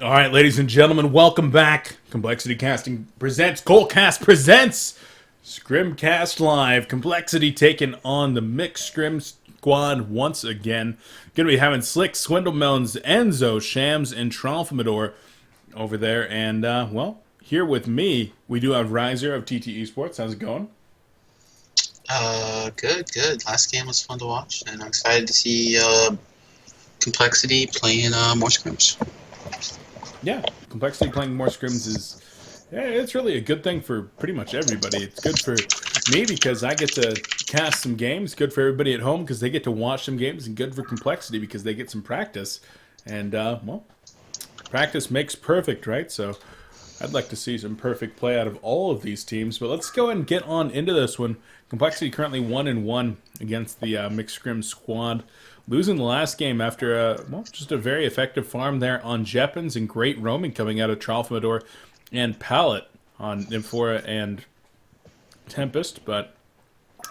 All right, ladies and gentlemen, welcome back. Complexity Casting presents coLcast presents Scrimcast Live. Complexity taking on the mixed scrim squad once again. Going to be having Slick, Swindlemelons, Enzo, Shams, and Tralfamadore over there. And, here with me, we do have Riser of TT Esports. How's it going? Good. Last game was fun to watch, and I'm excited to see Complexity playing more scrims. Yeah, Complexity playing more scrims is it's really a good thing for pretty much everybody. It's good for me because I get to cast some games. Good for everybody at home because they get to watch some games, and good for Complexity because they get some practice. And practice makes perfect, right? So I'd like to see some perfect play out of all of these teams. But let's go ahead and get on into this one. Complexity currently 1-1 against the mixed scrim squad, losing the last game after just a very effective farm there on Jeppins and great roaming coming out of Tralfamadore and Pallet on Nymphora and Tempest. But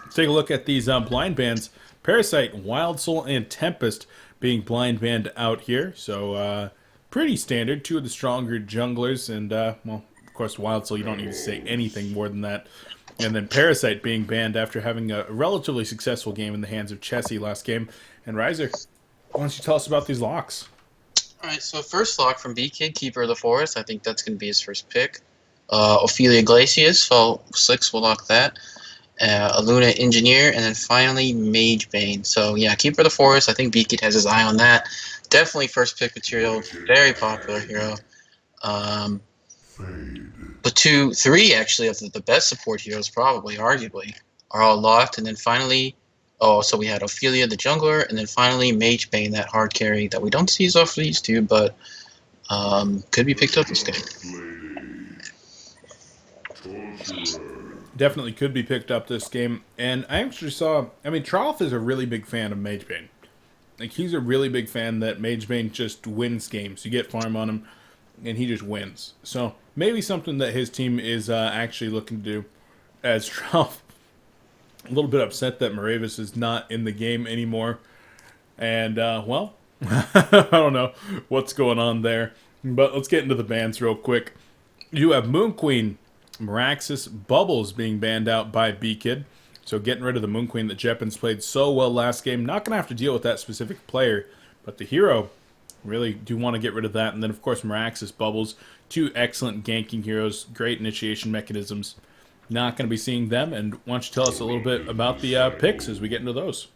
let's take a look at these blind bans. Parasite, Wild Soul, and Tempest being blind banned out here. So pretty standard. Two of the stronger junglers. And, of course, Wild Soul, you don't need to say anything more than that. And then Parasite being banned after having a relatively successful game in the hands of Chessie last game. And Riser, why don't you tell us about these locks? Alright, so first lock from B-Kid, Keeper of the Forest. I think that's going to be his first pick. Ophelia Glacius, so Slicks will lock that. Aluna Engineer, and then finally Mage Bane. So yeah, Keeper of the Forest, I think B-Kid has his eye on that. Definitely first pick material, very popular hero. But 3 actually of the best support heroes, probably, arguably, are all locked. And then finally, so we had Ophelia the jungler, and then finally Mage Bane, that hard carry that we don't see as often these two, but could be picked up this game. Definitely could be picked up this game. And I actually Trolf is a really big fan of Mage Bane. Like, he's a really big fan that Mage Bane just wins games. You get farm on him, and he just wins. So maybe something that his team is actually looking to do, as Trolf a little bit upset that Moravis is not in the game anymore. And, I don't know what's going on there. But let's get into the bans real quick. You have Moon Queen, Meraxis, Bubbles being banned out by B-Kid. So getting rid of the Moon Queen that Jeppins played so well last game. Not going to have to deal with that specific player, but the hero, really do want to get rid of that. And then, of course, Meraxis, Bubbles, 2 excellent ganking heroes, great initiation mechanisms. Not going to be seeing them. And why don't you tell us a little bit about the picks as we get into those?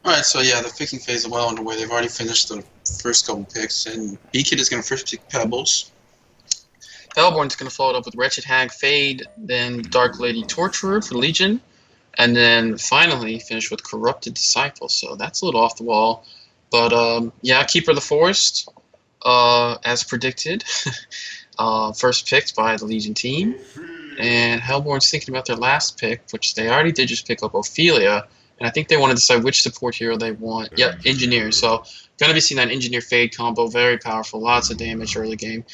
Alright, so yeah, the picking phase is well underway. They've already finished the first couple picks, and B-Kid is going to first pick Pebbles. Hellborn's going to follow it up with Wretched Hag, Fade, then Dark Lady Torturer for Legion, and then finally finish with Corrupted Disciple. So that's a little off the wall. But yeah, Keeper of the Forest, as predicted, first picked by the Legion team. And Hellborn's thinking about their last pick, which they already did just pick up Ophelia. And I think they want to decide which support hero they want. Yep, Engineer. So going to be seeing that Engineer Fade combo, very powerful, lots of damage early game.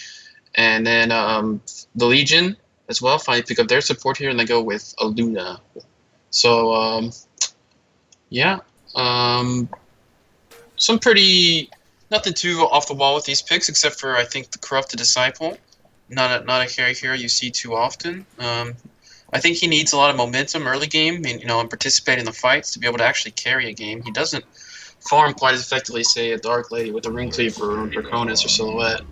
And then the Legion as well finally pick up their support here, and they go with Aluna. So yeah, some pretty nothing too off the wall with these picks, except for I think the Corrupted Disciple, not a carry hero you see too often. I think he needs a lot of momentum early game, and participate in the fights to be able to actually carry a game. He doesn't farm quite as effectively, say, a Dark Lady with a Ring Cleaver or Draconis or Silhouette.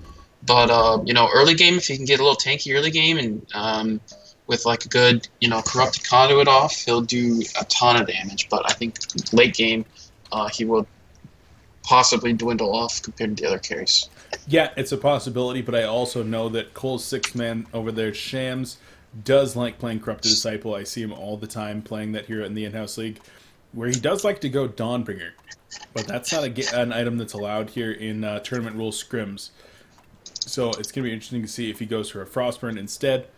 But early game, if he can get a little tanky early game and with like a good corrupted conduit off, he'll do a ton of damage. But I think late game, he will possibly dwindle off compared to the other carries. Yeah, it's a possibility, but I also know that coL's 6-man over there, Shams, does like playing Corrupted Disciple. I see him all the time playing that hero in the in-house league, where he does like to go Dawnbringer. But that's not an item that's allowed here in tournament rules scrims. So it's going to be interesting to see if he goes for a Frostburn instead,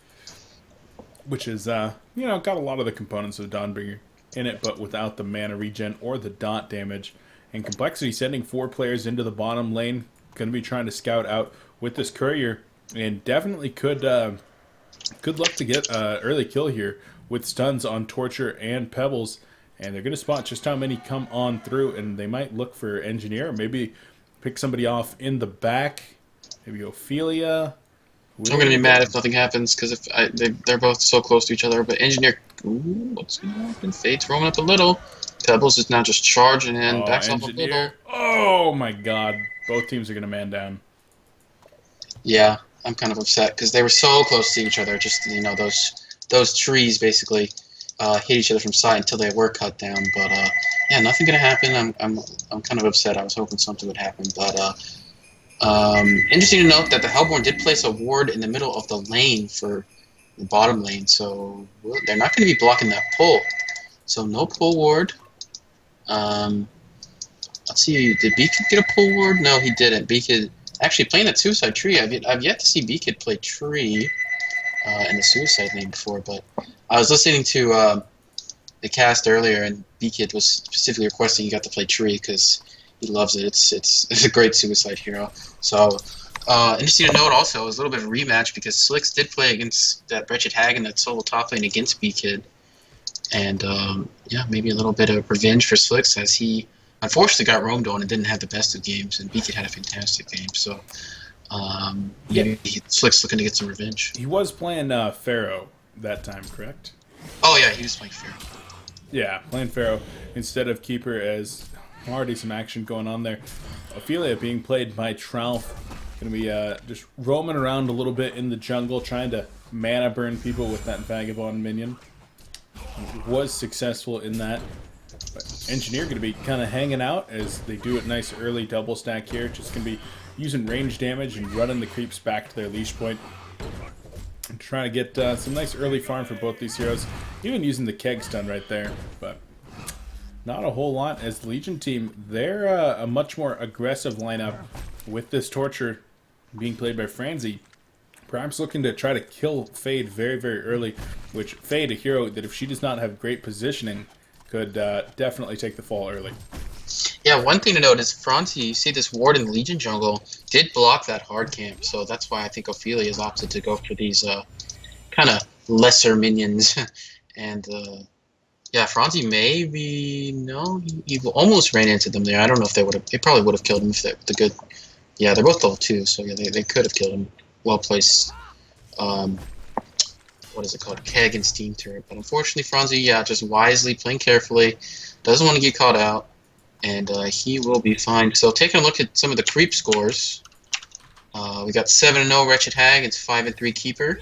which is, got a lot of the components of Dawnbringer in it, but without the mana regen or the dot damage. And Complexity sending 4 players into the bottom lane, going to be trying to scout out with this courier, and definitely could look to get early kill here with stuns on Torture and Pebbles. And they're going to spot just how many come on through, and they might look for Engineer, or maybe pick somebody off in the back. Maybe Ophelia. I'm gonna be mad if nothing happens because they're both so close to each other. But Engineer, ooh, what's gonna happen? Fade's rolling up a little. Pebbles is now just charging in, backs off a little. Engineer. Oh my god. Both teams are going to man down. Yeah, I'm kind of upset because they were so close to each other. Just those trees basically hit each other from sight until they were cut down. But yeah, nothing gonna happen. I'm kind of upset. I was hoping something would happen. But interesting to note that the Hellborn did place a ward in the middle of the lane for the bottom lane, so they're not going to be blocking that pull. So no pull ward. Let's see, did B-Kid get a pull ward? No, he didn't. B-Kid actually playing that suicide tree. I've yet to see B-Kid play tree in the suicide lane before, but I was listening to the cast earlier, and B-Kid was specifically requesting he got to play tree because he loves it. It's a great suicide hero. So interesting to note also is a little bit of a rematch because Slicks did play against that Wretched Hag in that solo top lane against B-Kid. And yeah, maybe a little bit of revenge for Slicks as he unfortunately got roamed on and didn't have the best of games, and B-Kid had a fantastic game. So yeah, Slicks looking to get some revenge. He was playing Pharaoh that time, correct? Oh yeah, he was playing Pharaoh. Yeah, playing Pharaoh instead of Keeper, as already some action going on there. Ophelia being played by Tralf. Going to be just roaming around a little bit in the jungle, trying to mana burn people with that Vagabond minion. Was successful in that. But Engineer going to be kind of hanging out as they do a nice early double stack here. Just going to be using range damage and running the creeps back to their leash point. And trying to get some nice early farm for both these heroes. Even using the keg stun right there. But not a whole lot as the Legion team. They're a much more aggressive lineup with this Torture being played by Franzi. Perhaps looking to try to kill Fade very, very early, which Fade, a hero that if she does not have great positioning, could definitely take the fall early. Yeah, one thing to note is Franzi, you see this ward in the Legion jungle, did block that hard camp, so that's why I think Ophelia has opted to go for these kind of lesser minions. And yeah, Franzi maybe, no, he almost ran into them there. I don't know if they probably would have killed him if the good, yeah, they're both level 2, so yeah, they could have killed him. Well placed, what is it called, keg and steam turret. But unfortunately, Franzi, yeah, just wisely playing carefully, doesn't want to get caught out, and he will be fine. So taking a look at some of the creep scores, we got 7-0 Wretched Hag, it's 5-3 Keeper,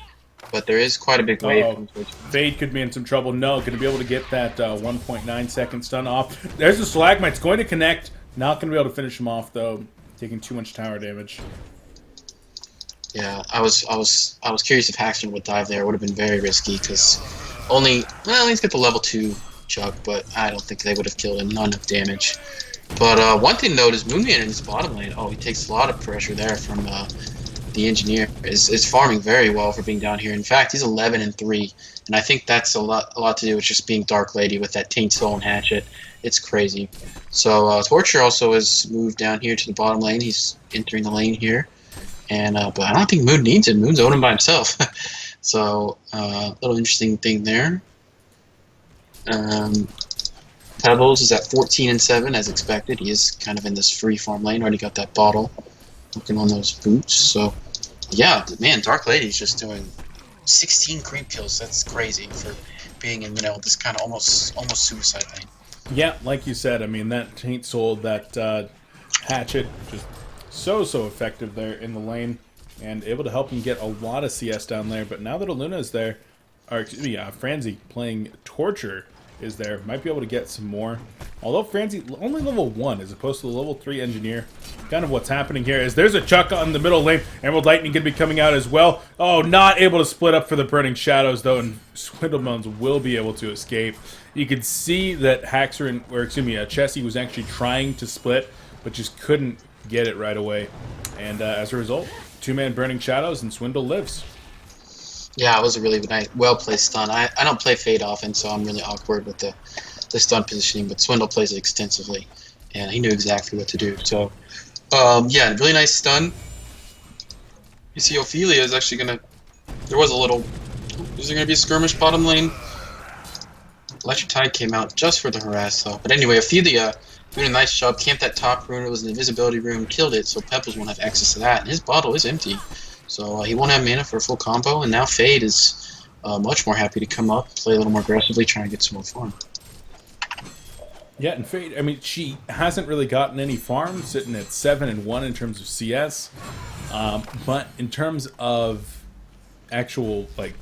but there is quite a big wave. Fade could be in some trouble. No, going to be able to get that 1.9 second stun off. There's the Stalagmite. It's going to connect. Not going to be able to finish him off though, taking too much tower damage. Yeah, I was curious if Haxton would dive there. It would have been very risky because he's got the level 2 Chuck, but I don't think they would have killed him. Not enough damage. But one thing to note is Moonman in his bottom lane. Oh, he takes a lot of pressure there from the Engineer. Is farming very well for being down here. In fact, he's 11-3, and I think that's a lot to do with just being Dark Lady with that Taint Soul and Hatchet. It's crazy. So Torture also has moved down here to the bottom lane. He's entering the lane here. And but I don't think Moon needs it. Moon's owning by himself. So little interesting thing there. Pebbles is at 14-7 as expected. He is kind of in this free farm lane. Already got that bottle. Working on those boots. So yeah, man, Dark Lady's just doing 16 creep kills. That's crazy for being in this kind of almost suicide lane. Yeah, like you said, I mean that Taint Soul, that Hatchet, just so effective there in the lane, and able to help him get a lot of CS down there. But now that Aluna is there, or excuse me, Franzi playing Torture is there, might be able to get some more. Although Franzi only level 1 as opposed to the level 3 Engineer. Kind of what's happening here is there's a Chuck on the middle lane. Emerald Lightning going to be coming out as well. Oh, not able to split up for the Burning Shadows though, and Swindlebones will be able to escape. You can see that Chessie was actually trying to split, but just couldn't get it right away. And as a result, 2-man Burning Shadows and Swindle lives. Yeah, it was a really nice, well-placed stun. I don't play Fade often, so I'm really awkward with the stun positioning, but Swindle plays it extensively, and he knew exactly what to do. So, yeah, really nice stun. You see Ophelia is actually going to... There was there going to be a skirmish bottom lane? Electric Tide came out just for the harass, though. But anyway, Ophelia doing a nice job. Camped that top rune. It was an invisibility rune. Killed it, so Pebbles won't have access to that. And his bottle is empty, so he won't have mana for a full combo. And now Fade is much more happy to come up, play a little more aggressively, try and get some more farm. Yeah, and Fade, I mean, she hasn't really gotten any farm, sitting at 7-1 in terms of CS. But in terms of actual, like,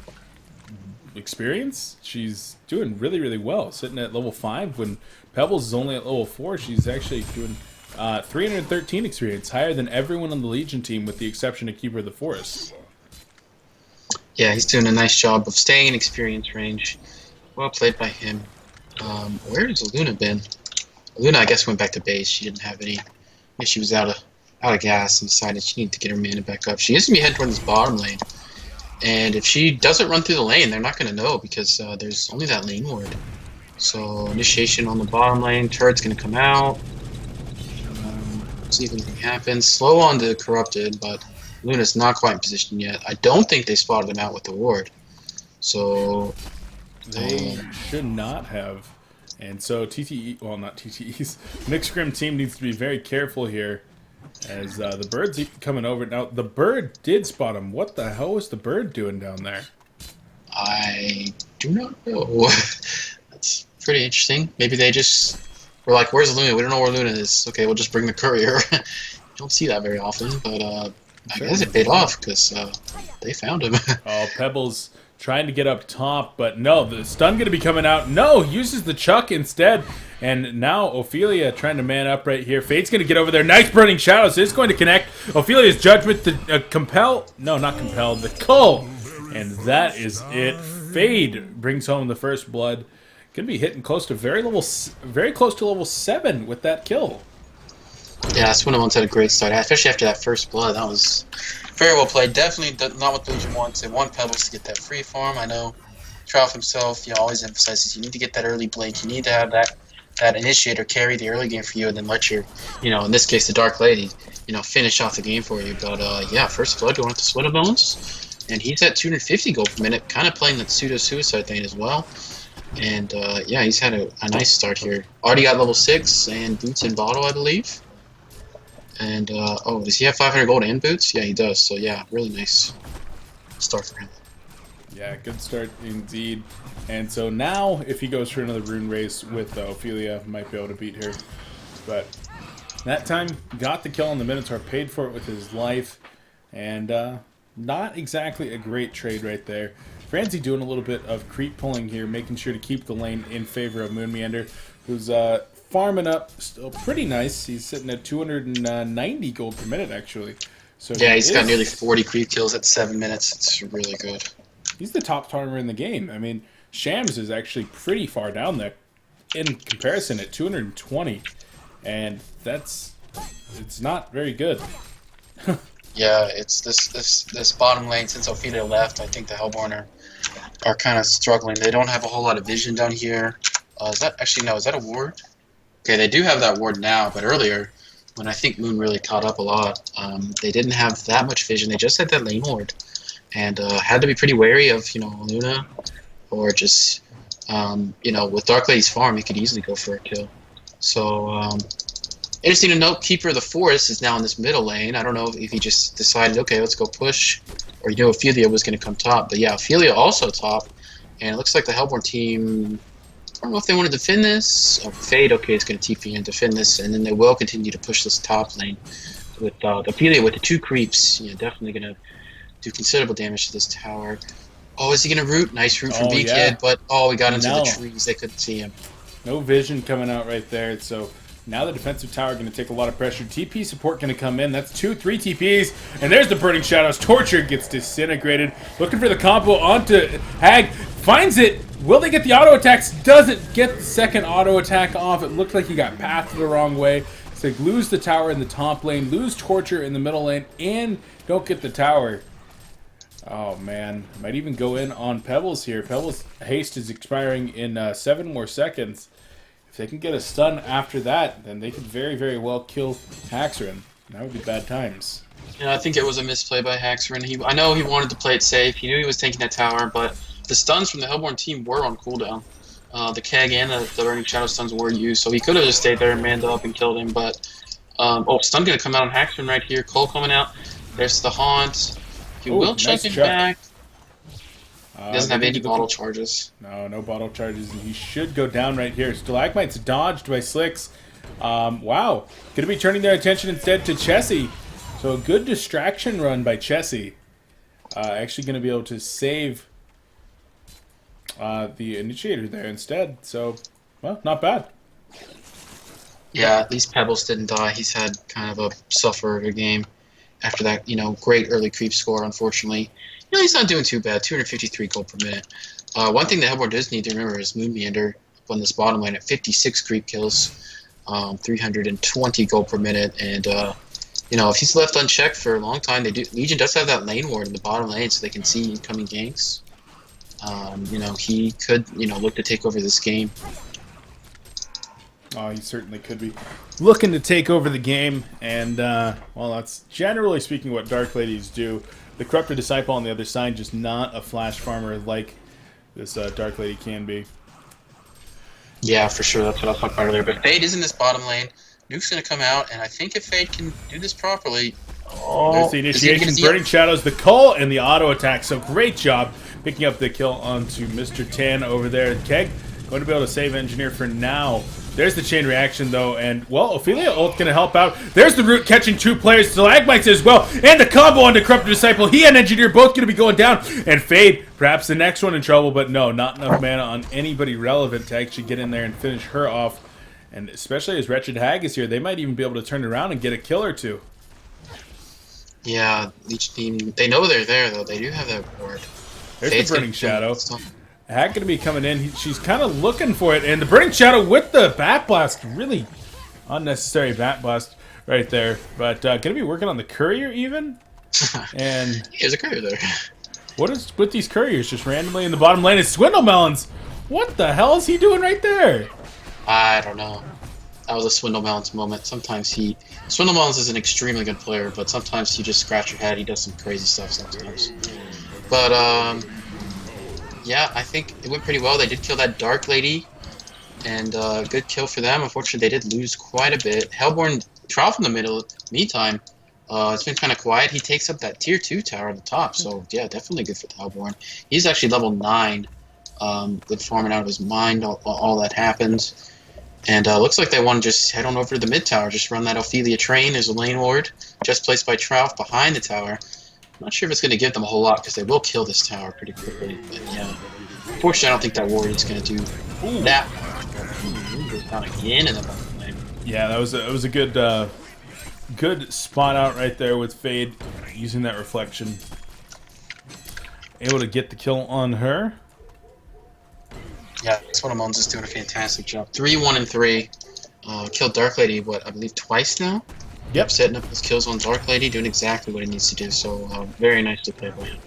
experience, she's doing really, really well. Sitting at level 5 when Pebbles is only at level 4. She's actually doing 313 experience, higher than everyone on the Legion team with the exception of Keeper of the Forest. Yeah, he's doing a nice job of staying in experience range. Well played by him. Where has Luna been? Luna, I guess, went back to base. She didn't have any. Maybe she was out of gas and decided she needed to get her mana back up. She is going to be heading toward this bottom lane. And if she doesn't run through the lane, they're not going to know because there's only that lane ward. So initiation on the bottom lane. Turret's going to come out. See if anything happens. Slow on the corrupted, but Luna's not quite in position yet. I don't think they spotted him out with the ward. So they should not have. And so TTE, well, not TTE's, Mixed Scrim team needs to be very careful here as the bird's coming over. Now, the bird did spot him. What the hell was the bird doing down there? I do not know. That's pretty interesting. Maybe they just were like, where's Luna? We don't know where Luna is. Okay, we'll just bring the courier. You don't see that very often, but I guess it paid off because they found him. Oh, Pebbles trying to get up top, but no, the stun going to be coming out. No, uses the Chuck instead. And now Ophelia trying to man up right here. Fade's going to get over there. Nice Burning Shadows is going to connect. Ophelia's Judgment to compel. No, not compel. The coL. And that is it. Fade brings home the first blood. Going to be hitting close to very close to level 7 with that kill. Yeah, Swindlemon's had a great start, especially after that first blood. That was very well played. Definitely not what the Legion wants. They want Pebbles to get that free farm. I know Tralf himself, always emphasizes you need to get that early blink. You need to have that initiator carry the early game for you, and then let your, in this case, the Dark Lady, finish off the game for you. But yeah, first blood going with the Swindlebones, and he's at 250 gold per minute, kind of playing that pseudo-suicide thing as well. And yeah, he's had a nice start here. Already got level 6 and boots and bottle, I believe. And, oh, does he have 500 gold and boots? Yeah, he does. So, yeah, really nice start for him. Yeah, good start indeed. And so now, if he goes for another rune race with Ophelia, might be able to beat her. But that time, got the kill on the Minotaur, paid for it with his life. And not exactly a great trade right there. Franzi doing a little bit of creep pulling here, making sure to keep the lane in favor of Moon Meander, who's farming up still pretty nice. He's sitting at 290 gold per minute, actually. So yeah, he's got nearly 40 creep kills at 7 minutes. It's really good. He's the top farmer in the game. I mean, Shams is actually pretty far down there in comparison at 220, and it's not very good. Yeah, it's this bottom lane. Since Ophelia left, I think the Hellborn are kind of struggling. They don't have a whole lot of vision down here. Is that actually no? Is that a ward? Okay, they do have that ward now, but earlier, when I think Moon really caught up a lot, they didn't have that much vision. They just had that lane ward, and had to be pretty wary of Luna, or just with Dark Lady's farm, he could easily go for a kill. So interesting to note, Keeper of the Forest is now in this middle lane. I don't know if he just decided, okay, let's go push, or Ophelia was going to come top. But yeah, Ophelia also top, and it looks like the Hellborn team, I don't know if they want to defend this. Fade, okay, is going to TP and defend this, and then they will continue to push this top lane with Ophelia with the 2 creeps. Definitely going to do considerable damage to this tower. Oh, is he going to root? Nice root from B-Kid, yeah. But we got into the trees. They couldn't see him. No vision coming out right there, so now the defensive tower going to take a lot of pressure. TP support going to come in. That's 2-3 TPs. And there's the Burning Shadows. Torture gets disintegrated. Looking for the combo onto Hag. Finds it. Will they get the auto attacks? Doesn't get the second auto attack off. It looked like he got pathed the wrong way. So they lose the tower in the top lane. Lose Torture in the middle lane. And don't get the tower. Oh, man. Might even go in on Pebbles here. Pebbles' haste is expiring in 7 more seconds. If they can get a stun after that, then they could very, very well kill Haxrin. That would be bad times. Yeah, I think it was a misplay by Haxrin. I know he wanted to play it safe. He knew he was taking that tower, but the stuns from the Hellborn team were on cooldown. The keg and the Burning Shadow stuns were used, so he could have just stayed there and manned up and killed him, but... oh, stun gonna come out on Haxman right here. coL coming out. There's the Haunt. He will chuck nice him chuck. back. He doesn't have any looking- bottle charges. No bottle charges, and he should go down right here. Stalagmite's dodged by Slicks. Wow. Gonna be turning their attention instead to Chessie. So a good distraction run by Chessie. Actually gonna be able to save the initiator there instead. So, well, not bad. Yeah, at least Pebbles didn't die. He's had kind of a suffer of a game after that, great early creep score, unfortunately. He's not doing too bad, 253 gold per minute. One thing that Hellborn does need to remember is Moon Meander up on this bottom lane at 56 creep kills, 320 gold per minute, and if he's left unchecked for a long time, Legion does have that lane ward in the bottom lane, so they can see incoming ganks. He could look to take over this game. Oh, he certainly could be looking to take over the game, and well, that's generally speaking what Dark Ladies do. The Corrupted Disciple on the other side, just not a flash farmer like this Dark Lady can be. Yeah, for sure. That's what I was talking about earlier. But Fade is in this bottom lane. Nuke's going to come out, and I think if Fade can do this properly... There's the initiation, Burning Shadows, the coL, and the auto attack. So great job picking up the kill onto Mr. Tan over there. Keg going to be able to save Engineer for now. There's the chain reaction, though, and, well, Ophelia ult going to help out. There's the Root catching 2 players, Stalagmites as well, and the combo onto Corrupted Disciple. He and Engineer both going to be going down, and Fade, perhaps the next one in trouble, but no, not enough mana on anybody relevant to actually get in there and finish her off. And especially as Wretched Hag is here, they might even be able to turn around and get a kill or two. Yeah, each team, they know they're there, though. They do have that ward. There's Fade's the Burning gonna- Shadow. Hag gonna be coming in. She's kind of looking for it, and the Burning Shadow with the Bat Blast, really unnecessary Bat Blast right there. But gonna be working on the Courier even. And There's a courier there. what is with these Couriers just randomly in the bottom lane? It's Swindle Melons. What the hell is he doing right there? I don't know. That was a Swindle Melons moment. Swindle Melons is an extremely good player, but sometimes you just scratch your head. He does some crazy stuff sometimes. But yeah, I think it went pretty well. They did kill that Dark Lady, and good kill for them. Unfortunately, they did lose quite a bit. Hellborn Tralf in the middle. Meantime, it's been kind of quiet. He takes up that tier 2 tower at the top, so yeah, definitely good for Hellborn. He's actually level 9. Good farming out of his mind, all that happens. And looks like they want to just head on over to the mid tower, just run that Ophelia train. There's a lane ward just placed by Tralf behind the tower. I'm not sure if it's going to give them a whole lot because they will kill this tower pretty quickly. But yeah, unfortunately, I don't think that ward is going to do that much. Goes down again in the bottom lane. Yeah, that was a good spot out right there with Fade using that reflection. Able to get the kill on her. Yeah, Swindle Melons is doing a fantastic job. 3-1-3. Killed Dark Lady, I believe twice now? Yep. Setting up his kills on Dark Lady, doing exactly what he needs to do. So very nicely played by him.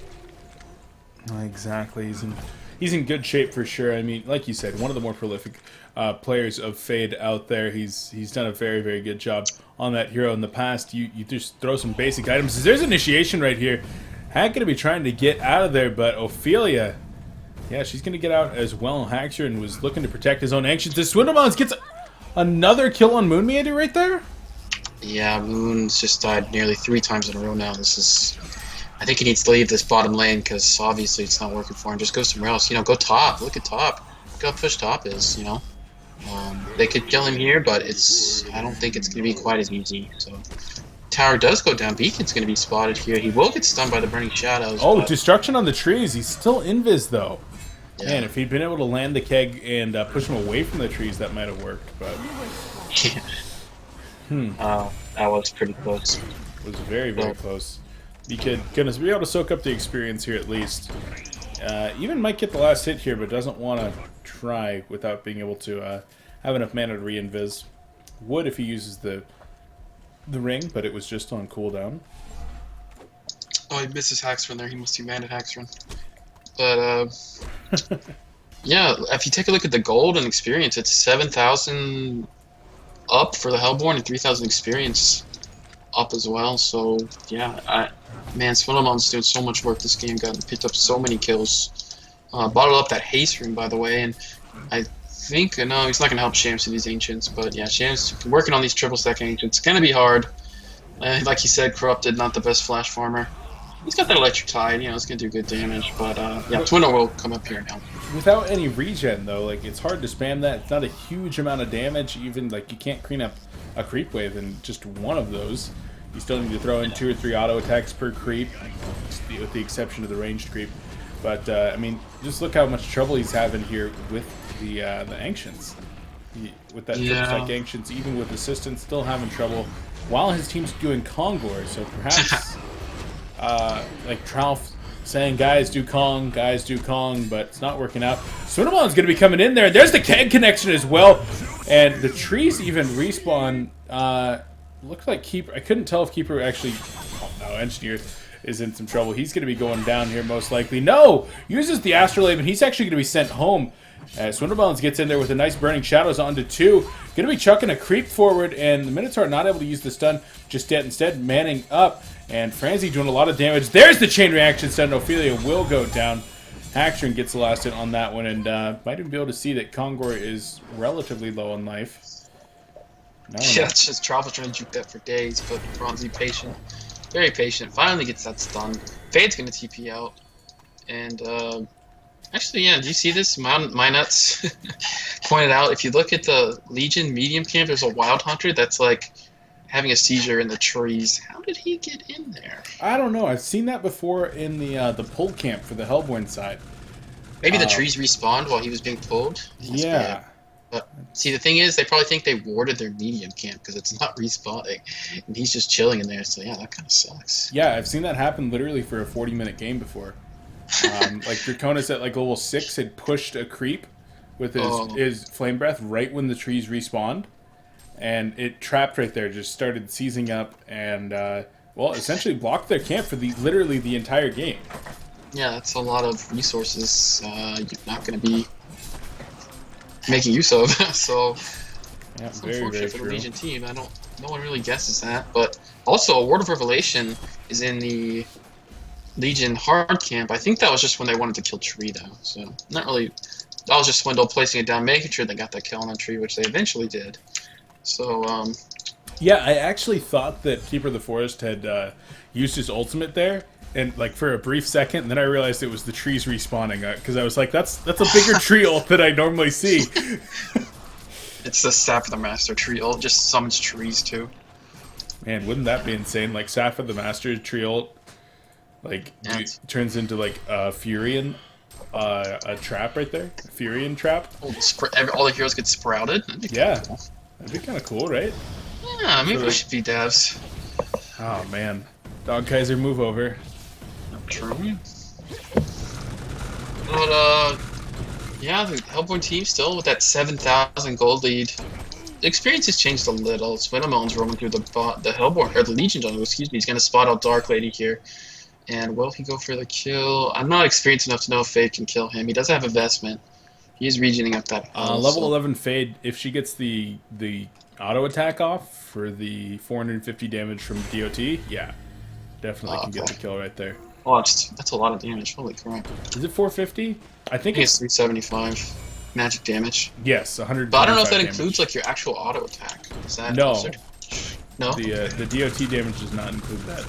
Exactly. He's in good shape for sure. I mean, like you said, one of the more prolific players of Fade out there. He's done a very, very good job on that hero in the past. You just throw some basic items. There's initiation right here. Hag going to be trying to get out of there, but Ophelia, yeah, she's going to get out as well. Haxer was looking to protect his own actions. This Swindlemelons gets another kill on Moon Meander right there. Yeah, Moon's just died nearly 3 times in a row now. I think he needs to leave this bottom lane because obviously it's not working for him. Just go somewhere else. Go top. Look at top. Look how push top is. They could kill him here, but I don't think it's going to be quite as easy. So tower does go down. Beacon's going to be spotted here. He will get stunned by the Burning Shadows. Oh, destruction on the trees. He's still invis though. Yeah. Man, if he'd been able to land the keg and push him away from the trees, that might have worked. But that was pretty close. it was very, very close. You gonna be able to soak up the experience here at least. Even might get the last hit here, but doesn't want to try without being able to have enough mana to re-invis. Would if he uses the ring, but it was just on cooldown. Oh, he misses Haxrun there. He must be mad at Haxrun. But yeah, if you take a look at the gold and experience, it's 7,000 up for the Hellborn and 3,000 experience up as well. So yeah, man, Swindlemon's doing so much work this game. Picked up so many kills. Bottled up that haste ring, by the way, and think no, he's not gonna help Shams in these ancients, but yeah, Shams working on these triple stack ancients. It's gonna be hard. Like you said, corrupted, not the best flash farmer. He's got that electric tide, you know, it's gonna do good damage. But yeah, Twinner will come up here now. Without any regen though, like it's hard to spam that. It's not a huge amount of damage. Even like you can't clean up a creep wave in just one of those. You still need to throw in 2 or 3 auto attacks per creep, with the exception of the ranged creep. But I mean, just look how much trouble he's having here with the Ancients. With that triple stack Ancients, even with assistance, still having trouble. While his team's doing Kongor, so perhaps like Tralf saying, guys do Kong, but it's not working out. Swindelbaum's going to be coming in there. There's the keg connection as well. And the trees even respawn. Looks like Keeper. I couldn't tell if Keeper actually. Oh no, Engineer is in some trouble. He's going to be going down here most likely. No! Uses the Astrolabe, and he's actually going to be sent home. Swindelbaums gets in there with a nice Burning Shadows onto 2. Going to be chucking a creep forward, and the Minotaur not able to use the stun just yet. Instead, manning up. And Franzi doing a lot of damage. There's the chain reaction stun. Ophelia will go down. Haxtron gets the last hit on that one, and might even be able to see that Kongor is relatively low on life. No, yeah, it's just Tralfa trying to juke that for days, but Franzi patient. Very patient. Finally gets that stun. Fade's going to TP out. And, actually, yeah, do you see this? My nuts pointed out, if you look at the Legion medium camp, there's a Wild Hunter that's, like, having a seizure in the trees. How did he get in there? I don't know. I've seen that before in the pull camp for the Hellborn side. Maybe the trees respawned while he was being pulled? Yeah. But see, the thing is, they probably think they warded their medium camp because it's not respawning, and he's just chilling in there. So yeah, that kind of sucks. Yeah, I've seen that happen literally for a 40-minute game before. Like Draconis at like level 6 had pushed a creep with his flame breath right when the trees respawned, and it trapped right there. Just started seizing up and well, essentially blocked their camp for literally the entire game. Yeah, that's a lot of resources you're not going to be making use of. So yeah, it's very, unfortunate very for the true. Legion team. No one really guesses that. But also, a Word of Revelation is in the Legion hard camp. I think that was just when they wanted to kill Tree, though. So not really. That was just Swindle placing it down, making sure they got that kill on the Tree, which they eventually did. So yeah, I actually thought that Keeper of the Forest had used his ultimate there. And like for a brief second, and then I realized it was the trees respawning because I was like, "That's a bigger tree ult than I normally see." It's the Sap of the Master tree ult, just summons trees too. Man, wouldn't that be insane? Like Sap of the Master tree ult, like turns into like a Furion, a trap right there, a Furion trap. All the heroes get sprouted. Yeah, cool. That'd be kind of cool, right? Yeah, maybe we should be devs. Oh man, Dog Kaiser move over. True. But, yeah, the Hellborn team still with that 7,000 gold lead. The experience has changed a little. Swindelbaum's roaming through the Hellborn, or the Legion jungle, excuse me. He's going to spot out Dark Lady here. And will he go for the kill? I'm not experienced enough to know if Fade can kill him. He does have investment. He is regening up that level 11 Fade, if she gets the auto attack off for the 450 damage from DOT, yeah, definitely can get the kill right there. Oh, that's a lot of damage. Holy crap. Is it 450? I think it's 375 magic damage. Yes, 100. But I don't know if that includes like your actual auto attack. Is that no? No. The DOT damage does not include that.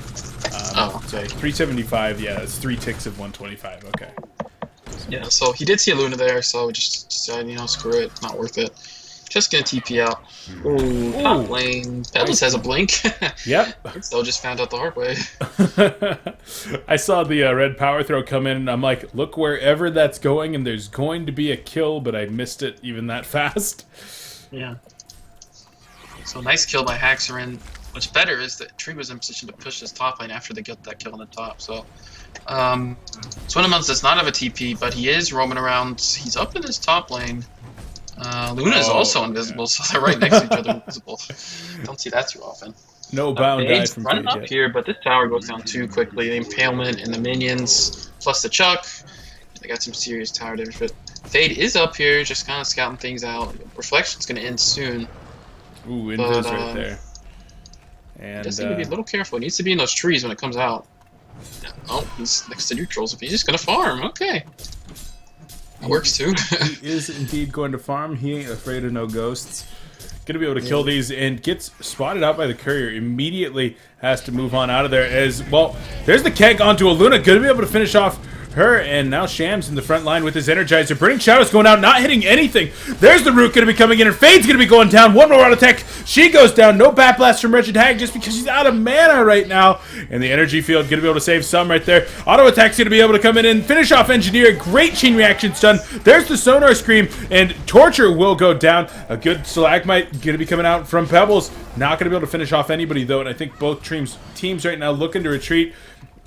So 375. Yeah, it's 3 ticks of 125. Okay. Yeah. So he did see a Luna there, so just decided, screw it, not worth it. Just gonna TP out. Ooh, top lane. Pebbles has a blink. Yep. So just found out the hard way. I saw the red power throw come in, and I'm like, look wherever that's going, and there's going to be a kill, but I missed it even that fast. Yeah. So nice kill by Haxtron. What's better is that Tree was in position to push his top lane after they get that kill on the top. So, Swindelbaum does not have a TP, but he is roaming around. He's up in his top lane. Luna is also invisible, so they're right next to each other invisible. Don't see that too often. No bound die from running up here, but this tower goes down too quickly. The impalement and the minions, plus the Chuck. They got some serious tower damage, but Fade is up here, just kind of scouting things out. Reflection's going to end soon. Ooh, Invis right there. And just need to be a little careful. He needs to be in those trees when it comes out. Oh, he's next to neutrals. If he's just going to farm, okay. works too. He is indeed going to farm. He ain't afraid of no ghosts. Gonna be able to kill these and gets spotted out by the courier. Immediately has to move on out of there as well. There's the keg onto a Luna. Gonna be able to finish off her, and now Shams in the front line with his Energizer. Burning Shadows going out, not hitting anything. There's the Root going to be coming in, and Fade's going to be going down. One more auto attack. She goes down. No Bat Blast from Wretched Hag just because she's out of mana right now. And the Energy Field going to be able to save some right there. Auto attack's going to be able to come in and finish off Engineer. Great chain reaction stun. There's the Sonar Scream, and Torture will go down. A good Stalagmite going to be coming out from Pebbles. Not going to be able to finish off anybody, though, and I think both teams right now looking to retreat.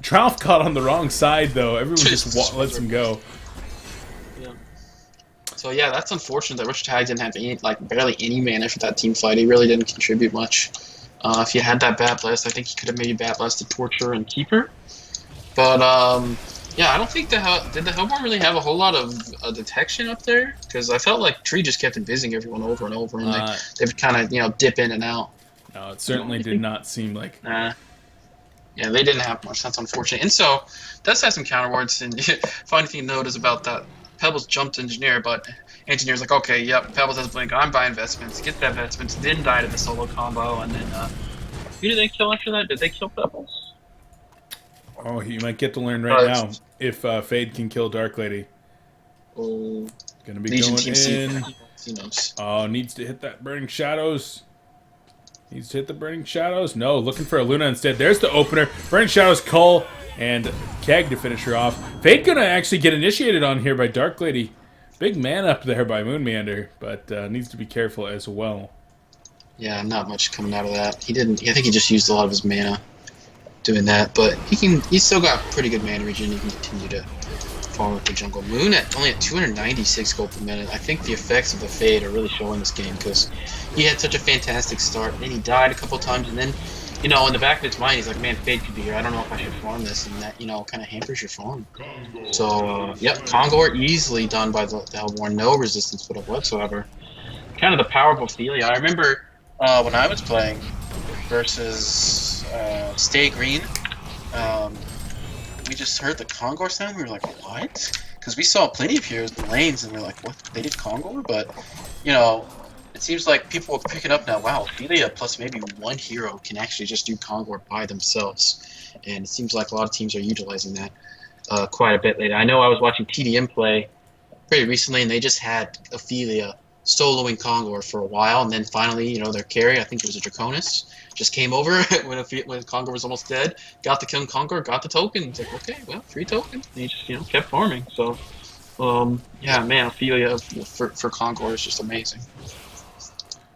Tralf caught on the wrong side, though. Everyone just lets him go. Yeah. So yeah, that's unfortunate that Wretched Hag didn't have any, barely any mana for that team fight. He really didn't contribute much. If he had that Bat Blast, I think he could have maybe Bat Blasted Torture and Keeper. But yeah, I don't think did the Hellborn really have a whole lot of detection up there? Because I felt like Tree just kept invising everyone over and over, and they would kind of dip in and out. No, it certainly did not seem like. Yeah, they didn't have much. That's unfortunate. And so, does have some counterwards. And funny thing to note is about that. Pebbles jumped Engineer, but Engineer's like, okay, yep, Pebbles has Blink. I'm buying investments. Get that investments. Then die to the solo combo. And then, who did they kill after that? Did they kill Pebbles? Oh, you might get to learn right now if Fade can kill Dark Lady. Oh, Gonna be Legion going in. Knows. Oh, needs to hit that Burning Shadows. Needs to hit the Burning Shadows. No, looking for a Luna instead. There's the opener. Burning Shadows, coL, and Keg to finish her off. Fade gonna actually get initiated on here by Dark Lady. Big man up there by Moon Meander, but needs to be careful as well. Yeah, not much coming out of that. He didn't. I think he just used a lot of his mana doing that, but he's still got pretty good mana regen. He can continue to farm with the jungle. Moon only at 296 gold per minute. I think the effects of the Fade are really showing this game because he had such a fantastic start, and then he died a couple times, and then, in the back of his mind, he's like, man, Fade could be here. I don't know if I should farm this, and that, kind of hampers your farm. So, yep, Kongor easily done by the Hellborn. No resistance put up whatsoever. Kind of the power of Ophelia. I remember when I was playing versus Stay Green, we just heard the Kongor sound. We were like, what? Because we saw plenty of heroes in the lanes, and we were like, what? They did Kongor? But, it seems like people are picking up now. Wow, Ophelia plus maybe one hero can actually just do Kongor by themselves. And it seems like a lot of teams are utilizing that quite a bit lately. I know I was watching TDM play pretty recently, and they just had Ophelia soloing Kongor for a while, and then finally, their carry, I think it was a Draconis, just came over when Kongor was almost dead, got the kill Kongor, got the token. It's like, okay, well, 3 tokens. And he just, kept farming. So, yeah, man, Ophelia for Kongor is just amazing.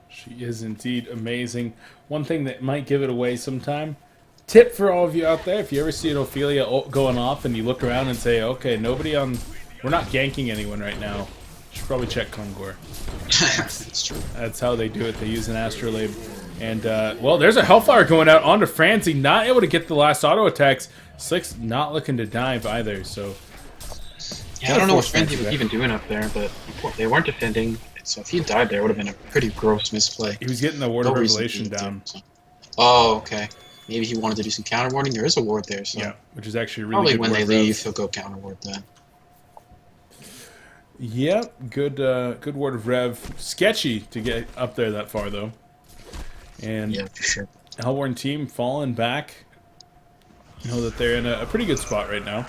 She is indeed amazing. One thing that might give it away sometime, tip for all of you out there, if you ever see an Ophelia going off and you look around and say, okay, we're not ganking anyone right now, you should probably check Kongor. That's true. That's how they do it. They use an Astrolabe. And, well, there's a Hellfire going out onto Francie, not able to get the last auto attacks. Slick's not looking to dive either, so... Yeah, I don't know what Francie was even doing up there, but they weren't defending. So if he died there, it would have been a pretty gross misplay. He was getting the Ward of Revelation down. There, so. Oh, okay. Maybe he wanted to do some counter warding. There is a ward there, so... Yeah, which is actually really probably good. When they leave, he'll go counter ward then. Yep, good word of Rev. Sketchy to get up there that far, though. And yeah, for sure. Hellborn team falling back. You know that they're in a pretty good spot right now.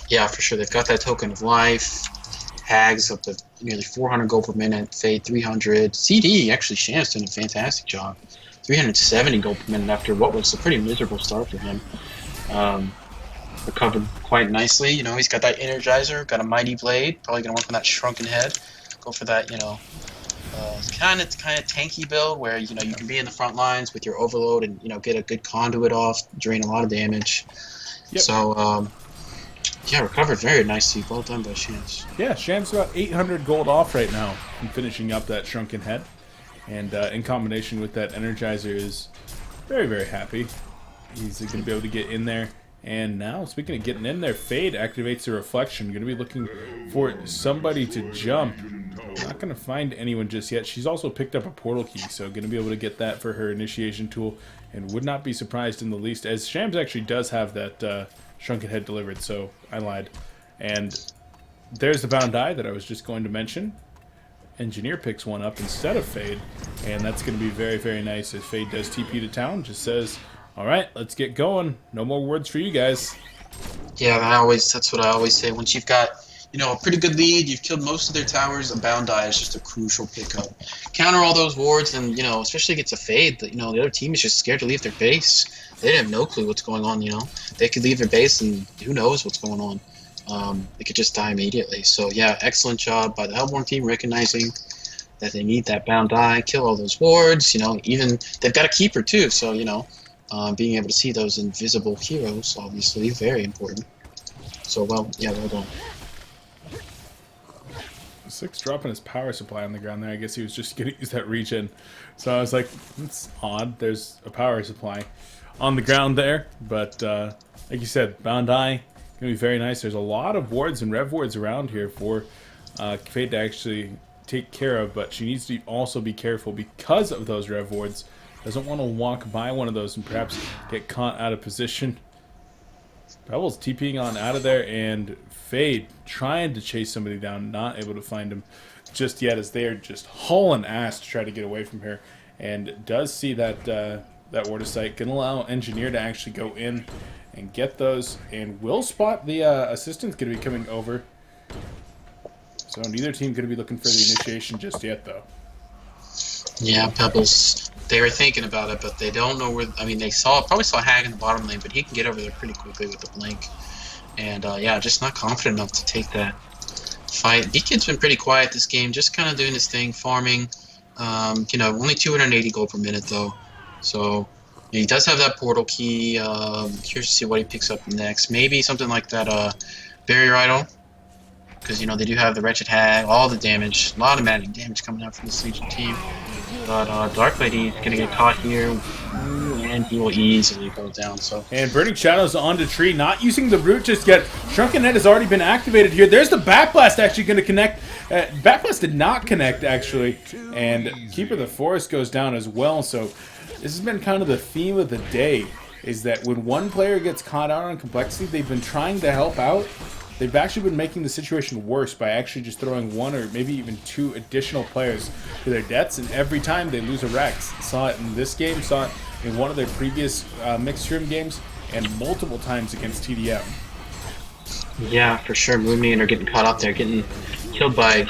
Yeah, for sure. They've got that token of life. Hags up to nearly 400 gold per minute. Fade 300. CD, actually, Sham's doing a fantastic job. 370 gold per minute after what was a pretty miserable start for him. Recovered quite nicely. He's got that Energizer, got a Mighty Blade. Probably going to work on that Shrunken Head. Go for that, kind of tanky build where, you can be in the front lines with your Overload and, get a good conduit off, drain a lot of damage. Yep. So, yeah, recovered very nicely. Well done by Shams. Yeah, Shams about 800 gold off right now from finishing up that Shrunken Head. And in combination with that Energizer is very, very happy. He's going to be able to get in there. And now, speaking of getting in there, Fade activates the Reflection. Going to be looking for somebody to jump. Not going to find anyone just yet. She's also picked up a portal key, so going to be able to get that for her initiation tool. And would not be surprised in the least, as Shams actually does have that Shrunken Head delivered, so I lied. And there's the bound die that I was just going to mention. Engineer picks one up instead of Fade, and that's going to be very, very nice. If Fade does TP to town, just says, all right, let's get going. No more words for you guys. Yeah, that's what I always say. Once you've got, a pretty good lead, you've killed most of their towers, a bound die is just a crucial pickup. Counter all those wards, and, especially against a Fade, the other team is just scared to leave their base. They have no clue what's going on, They could leave their base, and who knows what's going on. They could just die immediately. So, yeah, excellent job by the Hellborn team recognizing that they need that bound die, kill all those wards, even they've got a keeper too, so, being able to see those invisible heroes, obviously, very important. So, well done. 6 dropping his power supply on the ground there. I guess he was just going to use that regen. So I was like, that's odd. There's a power supply on the ground there. But like you said, bound die, going to be very nice. There's a lot of wards and rev wards around here for Fate to actually take care of. But she needs to also be careful because of those rev wards. Doesn't want to walk by one of those and perhaps get caught out of position. Pebbles TPing on out of there, and Fade trying to chase somebody down, not able to find him just yet, as they are just hauling ass to try to get away from here. And does see that that ward of sight. Gonna allow Engineer to actually go in and get those, and will spot the assistant's gonna be coming over. So neither team gonna be looking for the initiation just yet, though. Yeah, Pebbles. They were thinking about it, but they don't know where. I mean, they probably saw Hag in the bottom lane, but he can get over there pretty quickly with the blink. And yeah, just not confident enough to take that fight. B-Kid's been pretty quiet this game, just kind of doing his thing, farming. Only 280 gold per minute though, so he does have that portal key. Curious to see what he picks up next. Maybe something like that barrier idol, because they do have the Wretched Hag, all the damage, a lot of magic damage coming out from this Legion team. But Dark Lady's gonna get caught here, and he will easily go down. So, and Burning Shadows onto tree, not using the root just yet. Shrunken Head has already been activated here. There's the Bat Blast actually going to connect. Bat Blast did not connect actually, and Keeper of the Forest goes down as well. So this has been kind of the theme of the day, is that when one player gets caught out on complexity, they've been trying to help out. They've actually been making the situation worse by actually just throwing 1 or maybe even 2 additional players to their deaths, and every time they lose a Rex. Saw it in this game, saw it in one of their previous mixed stream games, and multiple times against TDM. Yeah, for sure. Moonman are getting caught up there, getting killed by,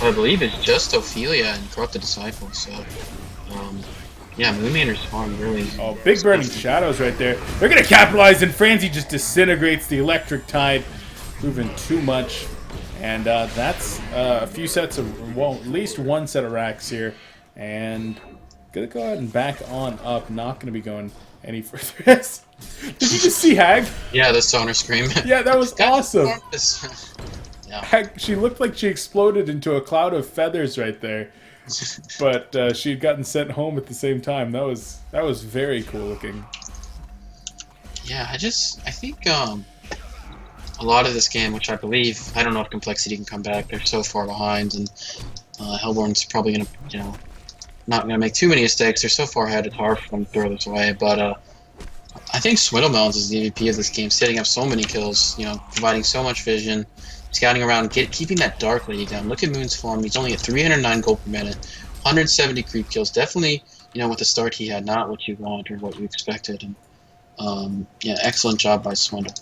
I believe it's just Ophelia and Corrupted Disciple. So, yeah, Moonmaner's farm really. Oh, big Burning Shadows right there. They're going to capitalize, and Franzi just disintegrates the Electric Tide. Moving too much, and that's a few sets of, well, at least 1 set of racks here, and gonna go ahead and back on up. Not gonna be going any further. Did you just see Hag? Yeah, the Sonar Scream. Yeah, that was awesome. Yeah. Hag, she looked like she exploded into a cloud of feathers right there, but she had gotten sent home at the same time. That was very cool looking. Yeah, I think a lot of this game, which I believe, I don't know if Complexity can come back. They're so far behind, and Hellborn's probably going to, not going to make too many mistakes. They're so far ahead, it's hard for them to throw this away. But I think Swindlemelons is the MVP of this game, setting up so many kills, providing so much vision, scouting around, keeping that Dark Lady down. Look at Moon's form. He's only at 309 gold per minute, 170 creep kills. Definitely, with the start he had, not what you want or what you expected. And yeah, excellent job by Swindle.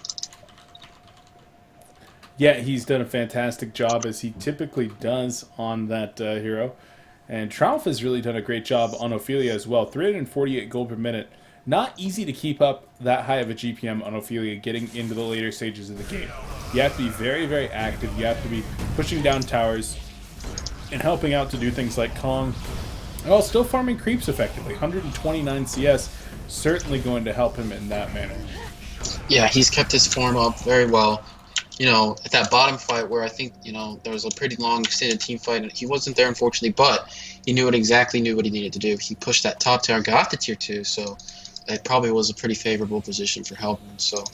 Yeah, he's done a fantastic job, as he typically does on that hero. And Tralf has really done a great job on Ophelia as well. 348 gold per minute. Not easy to keep up that high of a GPM on Ophelia getting into the later stages of the game. You have to be very, very active. You have to be pushing down towers and helping out to do things like Kong, while still farming creeps effectively. 129 CS, certainly going to help him in that manner. Yeah, he's kept his form up very well. At that bottom fight where I think, there was a pretty long extended team fight, and he wasn't there, unfortunately, but he knew what he needed to do. He pushed that top tower, got the tier 2, so it probably was a pretty favorable position for Hellborn. So,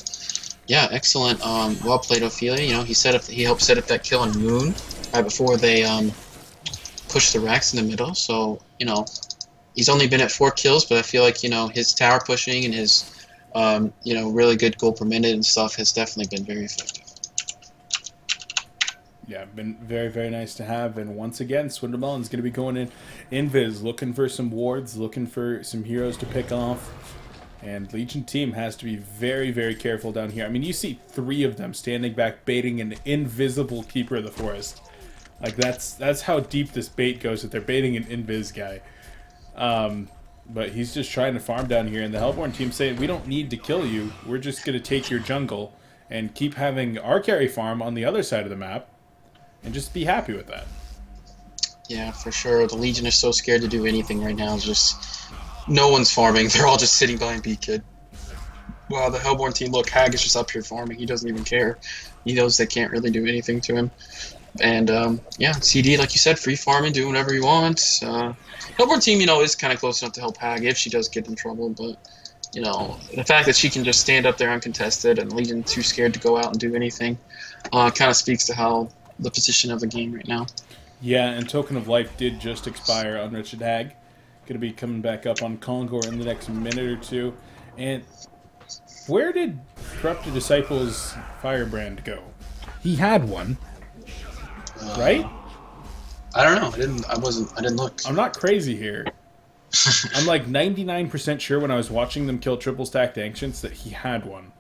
yeah, excellent. Well played, Ophelia. He helped set up that kill on Moon right before they pushed the Rex in the middle. So, he's only been at 4 kills, but I feel like, his tower pushing and his, really good gold per minute and stuff has definitely been very effective. Yeah, been very, very nice to have. And once again, Swindlemelon's going to be going in Invis, looking for some wards, looking for some heroes to pick off. And Legion team has to be very, very careful down here. I mean, you see 3 of them standing back, baiting an invisible Keeper of the Forest. Like, that's how deep this bait goes, that they're baiting an invis guy. But he's just trying to farm down here, and the Hellborn team saying, we don't need to kill you, we're just going to take your jungle and keep having our carry farm on the other side of the map, and just be happy with that. Yeah, for sure. The Legion is so scared to do anything right now. Just no one's farming. They're all just sitting behind B-Kid. Wow, the Hellborn team, look, Hag is just up here farming. He doesn't even care. He knows they can't really do anything to him. And, yeah, CD, like you said, free farming, do whatever he wants. Hellborn team, you know, is kind of close enough to help Hag if she does get in trouble, but, you know, the fact that she can just stand up there uncontested and Legion too scared to go out and do anything kind of speaks to how the position of the game right now. Yeah, and Token of Life did just expire on Wretched Hag. Going to be coming back up on Kongor in the next minute or two. And where did Corrupted Disciples Firebrand go? He had one, right? I don't know. I didn't look. I'm not crazy here. I'm like 99% sure when I was watching them kill triple stacked Ancients that he had one.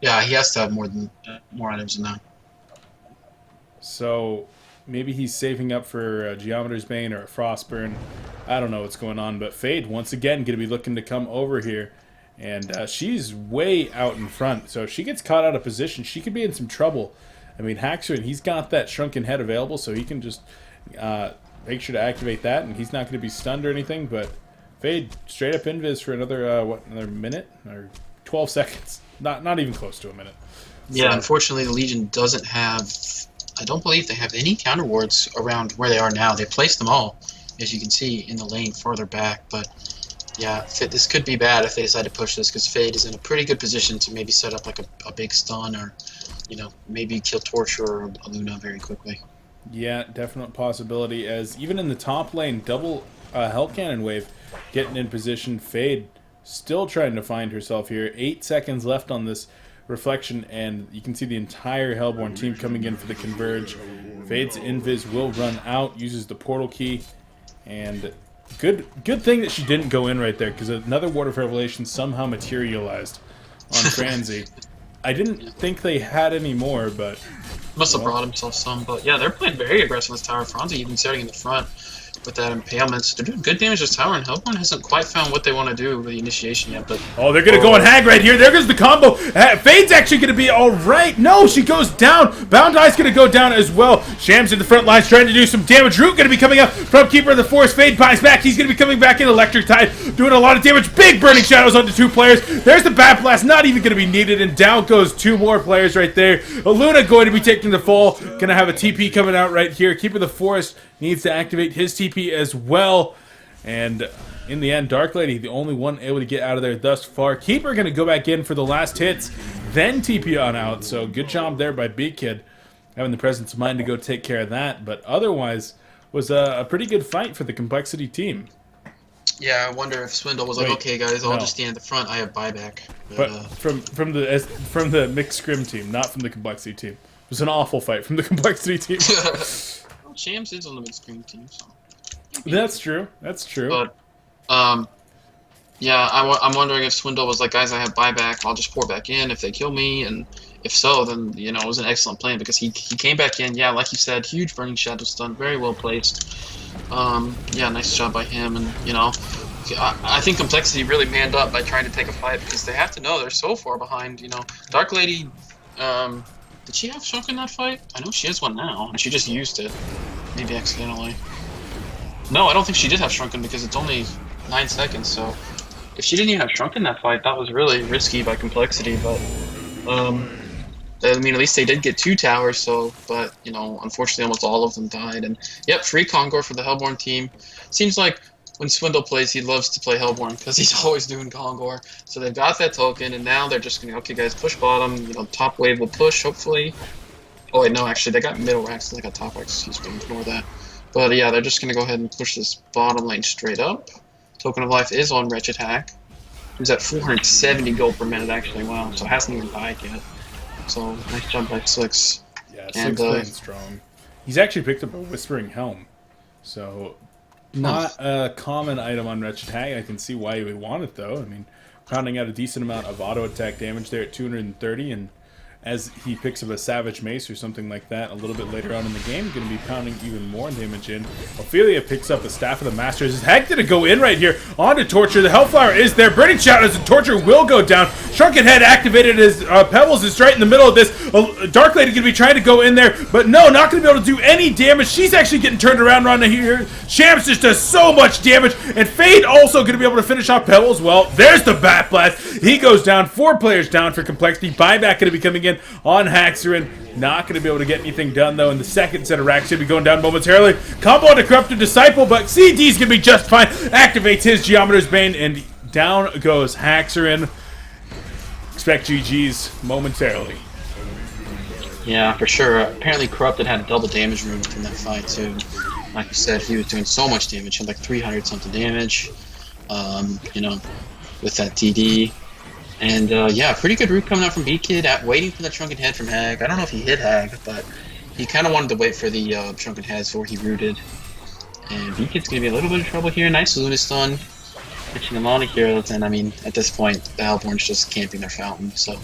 Yeah, he has to have more items than that. So maybe he's saving up for a Geometer's Bane or a Frostburn. I don't know what's going on, but Fade once again going to be looking to come over here. And she's way out in front, so if she gets caught out of position, she could be in some trouble. I mean, Haxor, he's got that Shrunken Head available, so he can just make sure to activate that, and he's not going to be stunned or anything, but Fade straight up invis for another, another minute? Or 12 seconds. Not even close to a minute. Yeah, unfortunately, the Legion doesn't have... I don't believe they have any counter wards around where they are now. They placed them all, as you can see, in the lane farther back, but... Yeah, this could be bad if they decide to push this, because Fade is in a pretty good position to maybe set up like a big stun or, you know, maybe kill Torture or a Luna very quickly. Yeah, definite possibility, as even in the top lane, double Hell Cannon wave getting in position. Fade still trying to find herself here. 8 seconds left on this reflection, and you can see the entire Hellborn team coming in for the converge. Fade's invis will run out, uses the portal key, and... Good thing that she didn't go in right there, because another Ward of Revelation somehow materialized on Franzi. I didn't think they had any more, but... Must have brought himself some, but yeah, they're playing very aggressive with this tower. Franzi even starting in the front with that impalement. So they're doing good damage to this tower, and Hellborn hasn't quite found what they want to do with the initiation yet, but... Oh, they're going to go on Hag right here. There goes the combo. Fade's actually going to be all right. No, she goes down. Bound Eye's going to go down as well. Shams in the front lines trying to do some damage. Root going to be coming up from Keeper of the Forest. Fade buys back. He's going to be coming back in Electric Tide, doing a lot of damage. Big Burning Shadows onto 2 players. There's the Bat Blast, not even going to be needed, and down goes 2 more players right there. Luna going to be taking the fall. Going to have a TP coming out right here. Keeper of the Forest needs to activate his TP as well. And in the end, Dark Lady, the only one able to get out of there thus far. Keeper going to go back in for the last hits, then TP on out. So good job there by B-Kid, having the presence of mind to go take care of that. But otherwise, was a pretty good fight for the Complexity team. Yeah, I wonder if Swindle was like, okay, guys, I'll just stand at the front. I have buyback. But from the mixed scrim team, not from the Complexity team. It was an awful fight from the Complexity team. Well, Shams is on the mixed scrim team, so... That's true. That's true. But, yeah, I'm wondering if Swindle was like, guys, I have buyback. I'll just pour back in if they kill me. And if so, then, you know, it was an excellent plan because he came back in. Yeah, like you said, huge Burning Shadow stun, very well placed. Yeah, nice job by him. And, you know, I think Complexity really manned up by trying to take a fight because they have to know they're so far behind. You know, Dark Lady, did she have Shrunk in that fight? I know she has one now, and she just used it. Maybe accidentally. No, I don't think she did have Shrunken because it's only 9 seconds, so... If she didn't even have Shrunken that fight, that was really risky by Complexity, but... I mean, at least they did get 2 towers, so... But, you know, unfortunately almost all of them died, and... Yep, free Kongor for the Hellborn team. Seems like when Swindle plays, he loves to play Hellborn, because he's always doing Kongor. So they've got that token, and now they're just gonna... Okay, guys, push bottom, you know, top wave will push, hopefully. Oh, wait, no, actually, they got middle racks, they got top racks, excuse me, ignore that. But yeah, they're just going to go ahead and push this bottom lane straight up. Token of Life is on Wretched Hack, who's at 470 gold per minute actually, wow, so hasn't even died yet. So, nice jump by Slicks. Yeah, And 6 playing strong. He's actually picked up a Whispering Helm. So, not a common item on Wretched Hag. I can see why he would want it, though. I mean, pounding out a decent amount of auto attack damage there at 230, and as he picks up a Savage Mace or something like that a little bit later on in the game, going to be pounding even more damage in. Ophelia picks up the Staff of the Masters. Is Hag going to go in right here onto Torture? The Hellflower is there. Burning Shout as the Torture will go down. Shrunken Head activated as Pebbles is right in the middle of this. Dark Lady going to be trying to go in there, but no, not going to be able to do any damage. She's actually getting turned around right here. Shams just does so much damage, and Fade also going to be able to finish off Pebbles. Well, there's the Bat Blast. He goes down. 4 players down for Complexity. Buyback going to be coming in on Haxerin. Not going to be able to get anything done, though, in the second set of racks. Should be going down momentarily. Combo on the Corrupted Disciple, but CD's going to be just fine. Activates his Geometer's Bane, and down goes Haxerin. Expect GG's momentarily. Yeah, for sure. Apparently Corrupted had a double damage room within that fight, too. Like you said, he was doing so much damage. He had like 300 something damage, you know, with that DD. And yeah, pretty good root coming out from B-Kid, waiting for the Shrunken Head from Hag. I don't know if he hit Hag, but he kind of wanted to wait for the Shrunken Head before he rooted. And B-Kid's going to be a little bit of trouble here. Nice Lunastun. Pitching a lot of heroes, and I mean, at this point, the Hellborn's just camping their fountain, so...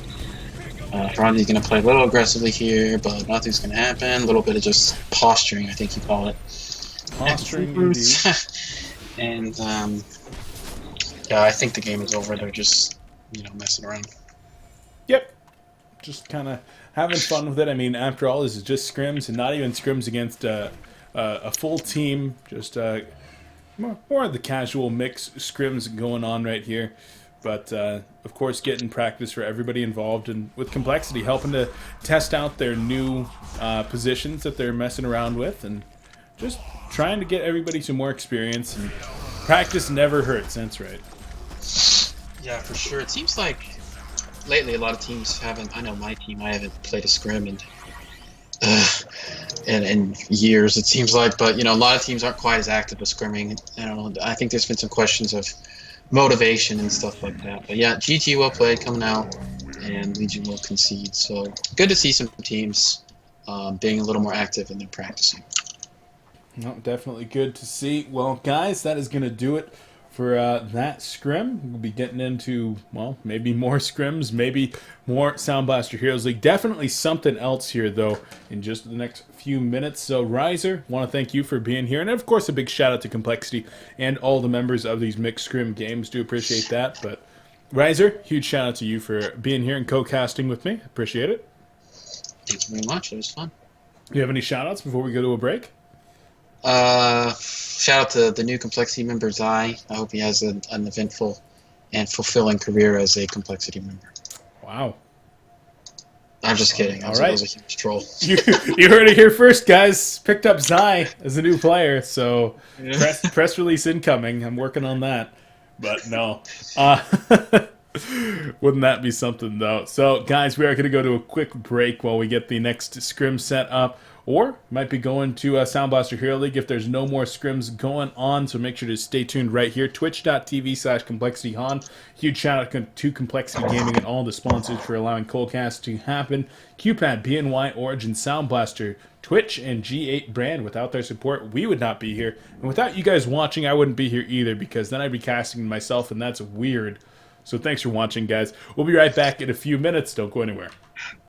Ferrandi's going to play a little aggressively here, but nothing's going to happen. A little bit of just posturing, I think you call it. Posturing, indeed. And, yeah, I think the game is over. They're just, you know, messing around. Yep. Just kind of having fun with it. I mean, after all, this is just scrims, and not even scrims against a full team. Just more of the casual mix scrims going on right here. But, of course, getting practice for everybody involved, and with Complexity helping to test out their new positions that they're messing around with, and just trying to get everybody some more experience. And practice never hurts, that's right. Yeah, for sure. It seems like lately a lot of teams haven't, I know my team, I haven't played a scrim in years, it seems like, but, you know, a lot of teams aren't quite as active with scrimming. You know, I think there's been some questions of motivation and stuff like that. But yeah, GG well played coming out, and Legion will concede. So good to see some teams being a little more active in their practicing. No, definitely good to see. Well, guys, that is going to do it for that scrim. We'll be getting into, well, maybe more scrims, maybe more Sound Blaster Heroes League. Definitely something else here, though, in just the next few minutes. So, Riser, want to thank you for being here. And, of course, a big shout-out to Complexity and all the members of these mixed scrim games. Do appreciate that. But, Riser, huge shout-out to you for being here and co-casting with me. Appreciate it. Thank you very much. It was fun. Do you have any shout-outs before we go to a break? Shout out to the new Complexity member, Zai. I hope he has an eventful and fulfilling career as a Complexity member. Wow. I'm just kidding. That was a huge troll. You heard it here first, guys. Picked up Zai as a new player, so Yeah. press release incoming. I'm working on that. But no. Wouldn't that be something, though? So, guys, we are going to go to a quick break while we get the next scrim set up. Or might be going to Sound Blaster Hero League if there's no more scrims going on. So make sure to stay tuned right here. Twitch.tv/ComplexityHoN. Huge shout out to Complexity Gaming and all the sponsors for allowing coLcast to happen. QPad, BNY, Origin, Sound Blaster, Twitch, and G8 brand. Without their support, we would not be here. And without you guys watching, I wouldn't be here either, because then I'd be casting myself, and that's weird. So thanks for watching, guys. We'll be right back in a few minutes. Don't go anywhere.